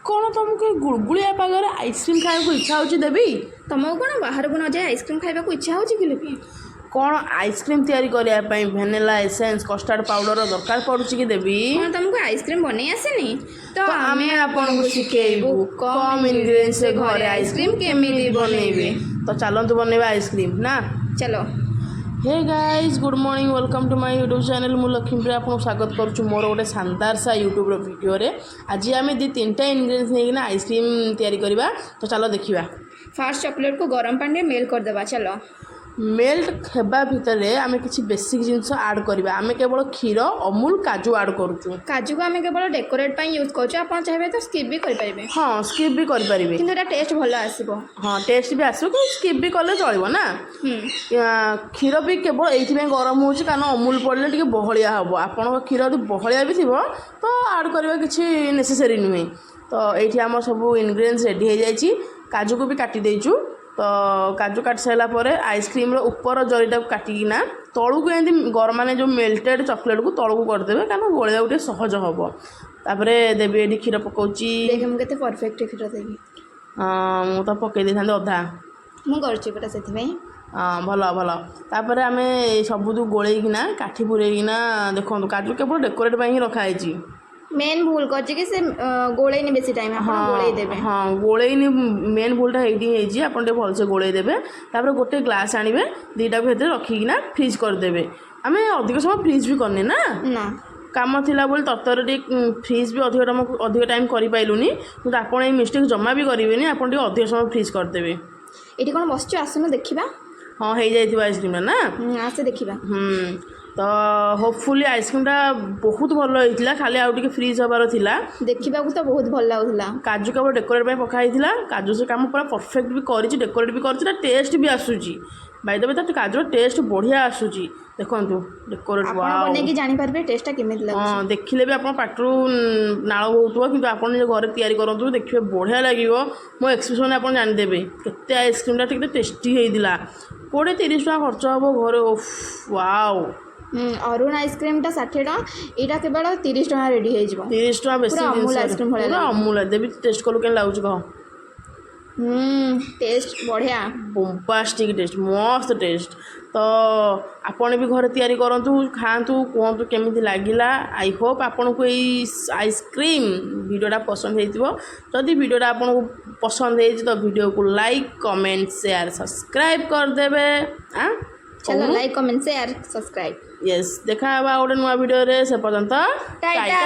କ'ଣ ତୁମକୁ ଗୁଳଗୁଳିଆ ପାଗରେ ଆଇସ୍କ୍ରିମ୍ ଖାଇବାକୁ ଇଚ୍ଛା ହେଉଛି ଦେବି? ତମକୁ କ'ଣ ବାହାରକୁ ନ ଯାଇ ଆଇସ୍କ୍ରିମ୍ ଖାଇବାକୁ ଇଚ୍ଛା ହେଉଛି କି ଲୋକେ? କ'ଣ ଆଇସ୍କ୍ରିମ୍ ତିଆରି କରିବା ପାଇଁ ଭ୍ୟାନିଲା ଏସେନ୍ସ କଷ୍ଟାର୍ଡ଼ ପାଉଡ଼ର ଦରକାର ପଡ଼ୁଛି କି ଦେବି? କ'ଣ ତମକୁ ଆଇସ୍କ୍ରିମ୍ ବନେଇ ଆସେନି? ତ ଆମେ ଆପଣଙ୍କୁ ଶିଖେଇବୁ କମ୍ ଇନଗ୍ରିଡ଼ିଏଣ୍ଟରେ ଘରେ ଆଇସ୍କ୍ରିମ୍ କେମିତି ବନେଇବେ। ତ ଚାଲନ୍ତୁ ବନେଇବା ଆଇସ୍କ୍ରିମ୍ ନା। ଚାଲ। Hey guys good morning welcome to my YouTube channel मु लक्ष्मीप्रिया आपको स्वागत करुँ मोर गोटे शानदार सा यूट्यूब वीडियो रे। आज आम दी तीनटा इनग्रेडिएंट्स नहीं आइसक्रीम तैयारी करवा। तो चलो देखिए। फास्ट चॉकलेट को गरम पानी में मेल्ट करदेवा। चलो। मेल्ट हेबा भितर आम किसी बेसिक जिनस आड करवा। आम केवल क्षीर अमूल काजू आड करुचु। काजू को आम केवल डेकोरेट ପାଇଁ यूज करूँ। आप चाहिए तो स्किप भी करें। हाँ स्किप भी करें किंतु टेस्ट भल आसो। हाँ टेस्ट भी आसो कि स्किप भी कले चलो ना। क्षीर भी केवल ये गरम हो कारण अमूल पड़े टे बहलिया हम। आपण क्षीर यदि बहलिया भी थी तो आड करवा किसी नेसेसरी नुहे। तो ये आम सब इनग्रेडिएंट्स रेडी हो जाए। काजू को भी काटी देचु। तो काजू काट सारा आइसक्रीम ऊपर जरीटा काटिकिना तलू को एमती गरम माने जो मेल्टेड चॉकलेट को तलू को करदेवे कारण गोलिया गोटे सहज हम। तापर देवी ये क्षीर पकाउची। केते परफेक्ट क्षीर देबी। मु तो पकई दे अधा मु करछि बेटा से भल भल। तापर आम सबू गोलैकिना काठी पूरेकिना देखो काजू केवल डेकोरेट ही रखाई। मेन भूल कर से गोलैनी बेसी टाइम आप गोलै देबे। हाँ गोलैनी मेन भूलटा ये आप भलसे गोलै देबे। तापर गोटे ग्लास आनिबे दीटा भीतर रखिकिना फ्रीज करदेबे। आम अधिक समय फ्रीज भी करने ना काम थिला बोली तरतर फ्रीज भी अधिक टाइम करें कि आप मिस्टेक जमा भी करेंगे। आप अधिक समय फ्रीज करदेबे। ये कौन बस आसन देखा। हाँ हो जाए आइसक्रीम ना आसे देखा। तो होपफुली आइसक्रीमटा बहुत भल होता। खाली आउ टे फ्रीज हबार थिला। देखा तो बहुत भल लगुला। काजू केवल डेकोरेट पकाई काजू से काम पूरा परफेक्ट भी कर डेकोरेट भी कर टेस्ट भी आसूची। बाय द वे तो काजू टेस्ट बढ़िया आसूची। देखो डेकोरेट बनेकी जानी पारबे टेस्टा केमिति लागुची। हाँ देखिले भी आपन पाटरू नाळ होउतबो किंतु आपन जे घरे तयारी करंतु देखिबे बढ़िया लागिवो। मो एक्सप्रेशन आपन जानि देबे केते आइसक्रीमटा ठीक टेस्टी हेइदिला। 20-30 टका खर्च हबो घरे। ओफ वाओ। अरुण आइसक्रीम टा 60 टका एटा केवल 30 टका रेडी हो। 30 टका बेसी अमूल आइसक्रीम भले अमूल देवी टेस्ट कलु के लागुच कह। टेस्ट बढ़िया बोम्बास्टिक टेस्ट मस्त टेस्ट। तो आपन भी घर तैयारी करंतु खातु कहतु केमिति लागिला। आई होप आपन को ये आइसक्रीम वीडियोटा पसंद होइतिबो। जदि वीडियोटा आपन को पसंद है तो वीडियो को लाइक कमेंट शेयर सब्सक्राइब कर देबे। चलो like comment share subscribe. Yes देखा गोटे नुआ वीडियो रे से पर्यंत टाटा।